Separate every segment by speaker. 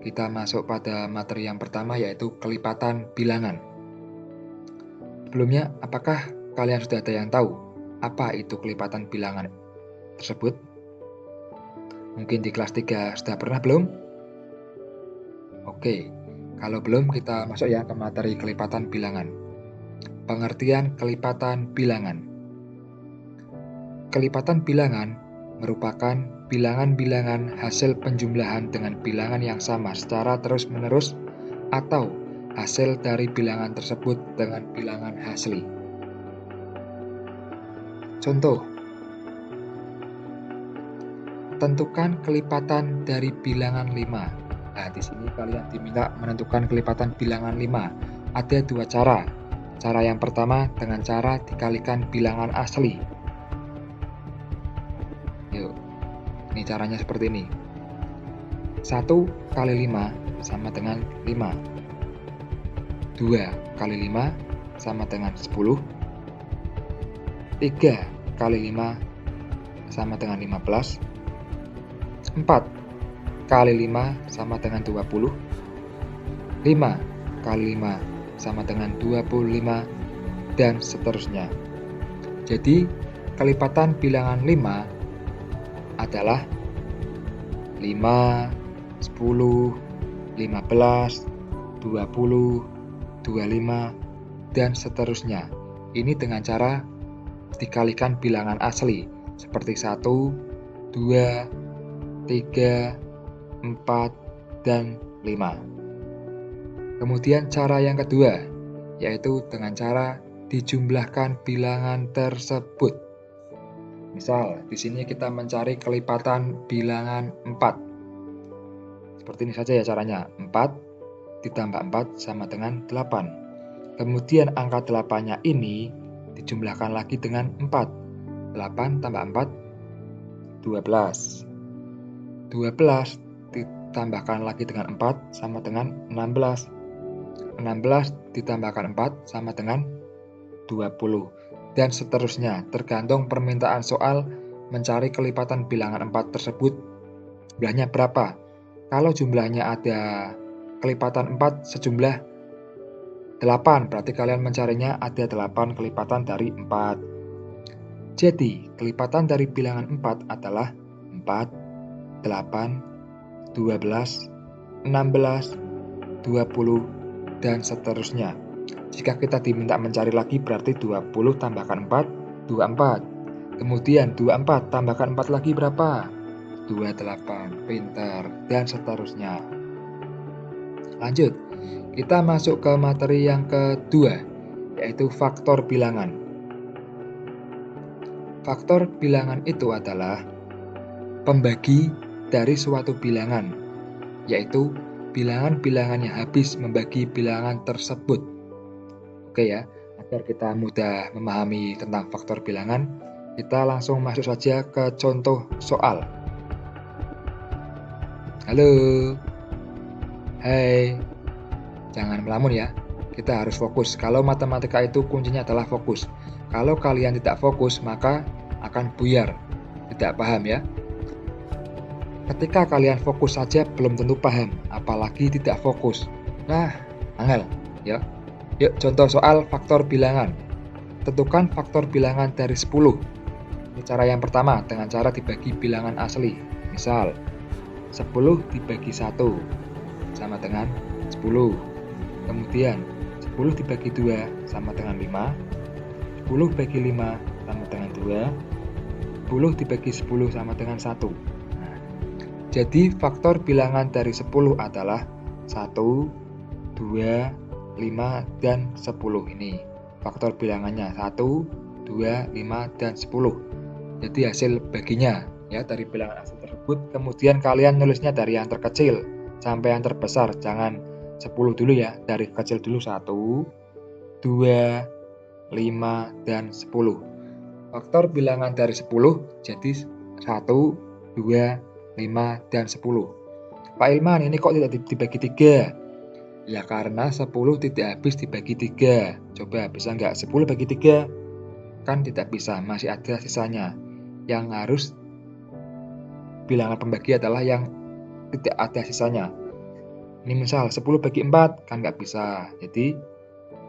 Speaker 1: kita masuk pada materi yang pertama, yaitu kelipatan bilangan. Sebelumnya, apakah kalian sudah ada yang tahu apa itu kelipatan bilangan tersebut? Mungkin di kelas 3 sudah pernah belum? Oke, kalau belum kita masuk ya ke materi kelipatan bilangan. Pengertian kelipatan bilangan. Kelipatan bilangan merupakan bilangan-bilangan hasil penjumlahan dengan bilangan yang sama secara terus-menerus atau hasil dari bilangan tersebut dengan bilangan asli. Contoh, tentukan kelipatan dari bilangan 5. Nah, di sini kalian diminta menentukan kelipatan bilangan 5. Ada dua cara. Cara yang pertama dengan cara dikalikan bilangan asli. Yuk, ini caranya seperti ini. 1 kali 5 sama dengan 5. 2 kali 5 sama dengan 10. 3 kali 5 sama dengan 15. 4 kali 5 sama dengan 20. 5 kali 5 sama dengan 25, dan seterusnya. Jadi, kelipatan bilangan 5 adalah 5, 10, 15, 20, 25, dan seterusnya. Ini dengan cara dikalikan bilangan asli, seperti 1, 2, 3, 4, dan 5. Kemudian cara yang kedua, yaitu dengan cara dijumlahkan bilangan tersebut. Misal, di sini kita mencari kelipatan bilangan 4. Seperti ini saja ya caranya. 4 ditambah 4 sama dengan 8. Kemudian angka 8-nya ini dijumlahkan lagi dengan 4. 8 tambah 4, 12. 12 ditambahkan lagi dengan 4 sama dengan 16. 16 ditambahkan 4 sama dengan 20, dan seterusnya, tergantung permintaan soal mencari kelipatan bilangan 4 tersebut jumlahnya berapa. Kalau jumlahnya ada kelipatan 4 sejumlah 8, berarti kalian mencarinya ada 8 kelipatan dari 4. Jadi, kelipatan dari bilangan 4 adalah 4, 8, 12, 16, 20, dan seterusnya. Jika kita diminta mencari lagi, berarti 20 tambahkan 4, 24. Kemudian 24 tambahkan 4 lagi berapa? 28. Pintar, dan seterusnya. Lanjut, kita masuk ke materi yang kedua, yaitu faktor bilangan. Faktor bilangan itu adalah pembagi dari suatu bilangan, yaitu bilangan-bilangan yang habis membagi bilangan tersebut. Oke ya, agar kita mudah memahami tentang faktor bilangan, kita langsung masuk saja ke contoh soal. Halo, hai, jangan melamun ya, kita harus fokus. Kalau matematika itu kuncinya adalah fokus. Kalau kalian tidak fokus, maka akan buyar, tidak paham ya. Ketika kalian fokus saja belum tentu paham, apalagi tidak fokus. Nah, angel ya. Yuk, contoh soal faktor bilangan. Tentukan faktor bilangan dari 10. Ini cara yang pertama dengan cara dibagi bilangan asli. Misal, 10 dibagi 1 sama dengan 10. Kemudian, 10 dibagi 2 sama dengan 5. 10 bagi 5 sama dengan 2. 10 dibagi 10 sama dengan 1. Jadi faktor bilangan dari 10 adalah 1, 2, 5, dan 10 ini. Faktor bilangannya 1, 2, 5, dan 10. Jadi hasil baginya ya dari bilangan asli tersebut. Kemudian kalian nulisnya dari yang terkecil sampai yang terbesar. Jangan 10 dulu ya, dari kecil dulu. 1, 2, 5, dan 10. Faktor bilangan dari 10 jadi 1, 2, 5, dan 10. Pak Ilman, ini kok tidak dibagi 3? Ya karena 10 tidak habis dibagi 3. Coba bisa nggak 10 bagi 3? Kan tidak bisa, masih ada sisanya. Yang harus bilangan pembagi adalah yang tidak ada sisanya. Ini misal 10 bagi 4 kan nggak bisa. Jadi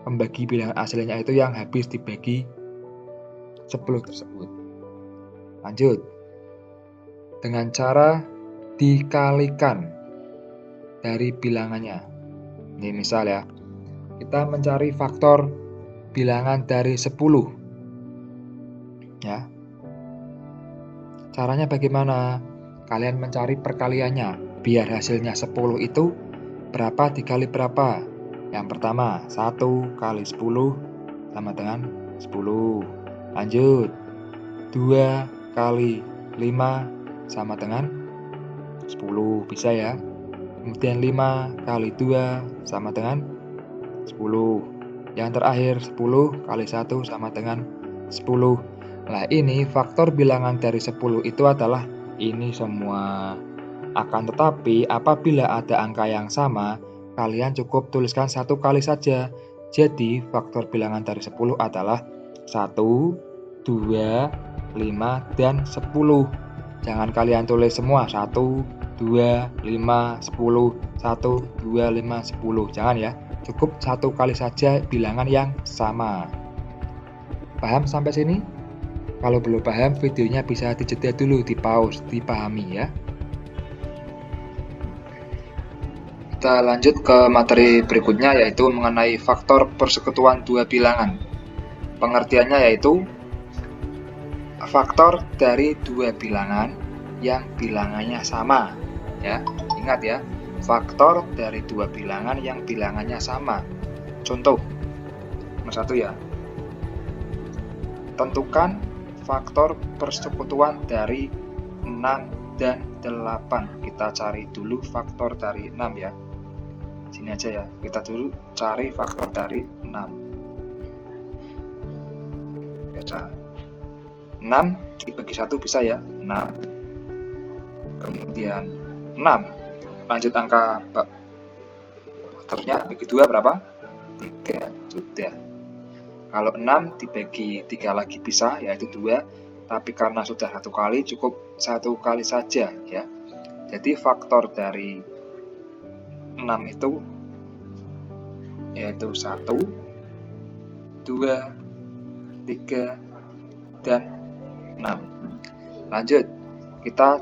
Speaker 1: pembagi bilangan aslinya itu yang habis dibagi 10 tersebut. Lanjut. Dengan cara dikalikan dari bilangannya. Ini misal ya. Kita mencari faktor bilangan dari 10. Ya. Caranya bagaimana? Kalian mencari perkaliannya. Biar hasilnya 10 itu berapa dikali berapa? Yang pertama, 1 kali 10 sama dengan 10. Lanjut. 2 kali 5 sama dengan 10. Bisa ya. Kemudian 5 kali 2 sama dengan 10. Yang terakhir 10 kali 1 sama dengan 10. Nah, ini faktor bilangan dari 10 itu adalah ini semua. Akan tetapi apabila ada angka yang sama, kalian cukup tuliskan 1 kali saja. Jadi faktor bilangan dari 10 adalah 1, 2, 5, dan 10. Jangan kalian tulis semua 1, 2, 5, 10, 1, 2, 5, 10. Jangan ya. Cukup 1 kali saja bilangan yang sama. Paham sampai sini? Kalau belum paham, videonya bisa dijeda dulu, di pause, dipahami ya. Kita lanjut ke materi berikutnya, yaitu mengenai faktor persekutuan dua bilangan. Pengertiannya yaitu faktor dari dua bilangan yang bilangannya sama. Ya, ingat ya, faktor dari dua bilangan yang bilangannya sama. Contoh, nomor 1 ya. Tentukan faktor persekutuan dari 6 dan 8. Kita cari dulu faktor dari 6 ya. Sini aja ya. Kita dulu cari faktor dari 6. Baca. 6 dibagi 1 bisa ya. 6. Kemudian 6. Lanjut angka faktornya bagi 2 berapa? 3. Sudah. Kalau 6 dibagi 3 lagi bisa, yaitu 2. Tapi karena sudah 1 kali, cukup 1 kali saja ya. Jadi faktor dari 6 itu yaitu 1, 2, 3, dan 6. Lanjut, kita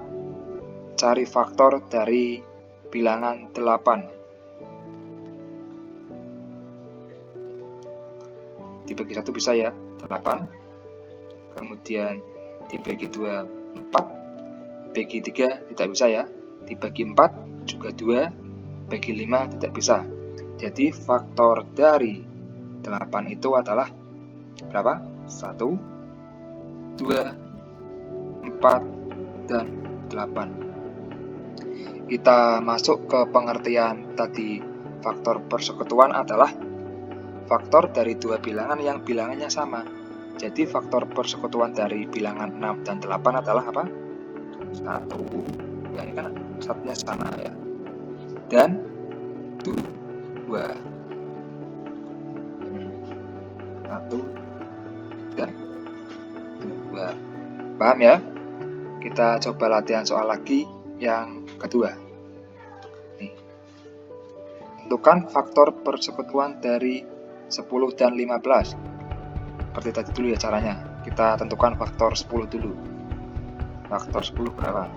Speaker 1: cari faktor dari bilangan 8. Dibagi 1 bisa ya, 8. Kemudian dibagi 2, 4. Bagi 3 tidak bisa ya. Dibagi 4 juga 2. Bagi 5 tidak bisa. Jadi faktor dari 8 itu adalah berapa? 1, 2, 4, dan 8. Kita masuk ke pengertian tadi. Faktor persekutuan adalah faktor dari dua bilangan yang bilangannya sama. Jadi faktor persekutuan dari bilangan 6 dan 8 adalah apa? 1. Ya, ini kan satunya sama ya. Dan 2. 1 dan 2. Paham ya? Kita coba latihan soal lagi yang kedua. Nih. Tentukan faktor persekutuan dari 10 dan 15. Seperti tadi dulu ya caranya. Kita tentukan faktor 10 dulu. Faktor 10 berapa?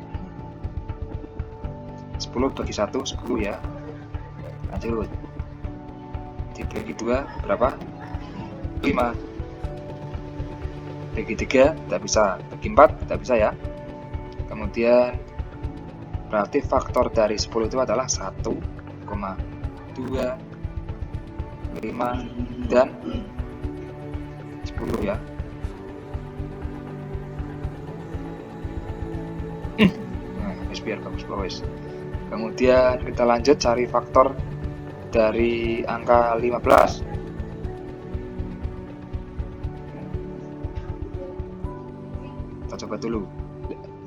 Speaker 1: 10 bagi 1, 10 ya. Lanjut. Dibagi 2 berapa? 5. Bagi 3 tidak bisa. Bagi 4 tidak bisa ya. Kemudian berarti faktor dari 10 itu adalah 1, 2, 5, dan 10 ya. Nah, biar bagus. Kemudian kita lanjut cari faktor dari angka 15. Kita coba dulu.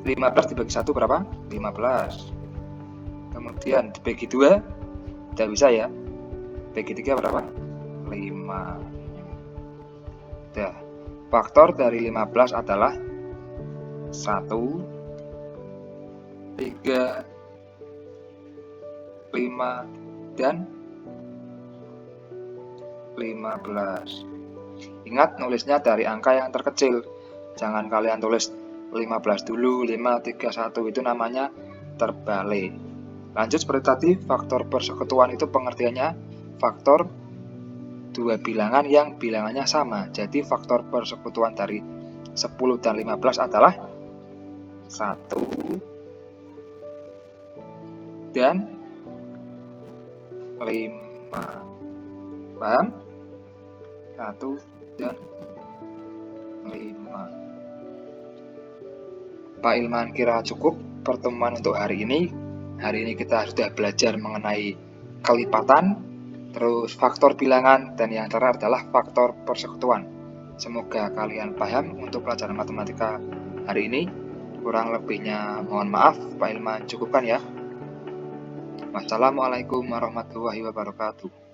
Speaker 1: 15 dibagi 1 berapa? 15. Kemudian dibagi 2 tidak bisa ya. Bagi 3 berapa? 5. Nah, faktor dari 15 adalah 1, 3, 5, dan 15. Ingat nulisnya dari angka yang terkecil. Jangan kalian tulis 15 dulu, 5, 3, 1, itu namanya terbalik. Lanjut seperti tadi, faktor persekutuan itu pengertiannya faktor dua bilangan yang bilangannya sama. Jadi faktor persekutuan dari 10 dan 15 adalah 1 dan 5. Paham? 1 dan 5. Pak Ilman kira cukup pertemuan untuk hari ini. Hari ini kita sudah belajar mengenai kelipatan, terus faktor bilangan, dan yang terakhir adalah faktor persekutuan. Semoga kalian paham untuk pelajaran matematika hari ini. Kurang lebihnya mohon maaf, Pak Ilman cukupkan ya. Wassalamualaikum warahmatullahi wabarakatuh.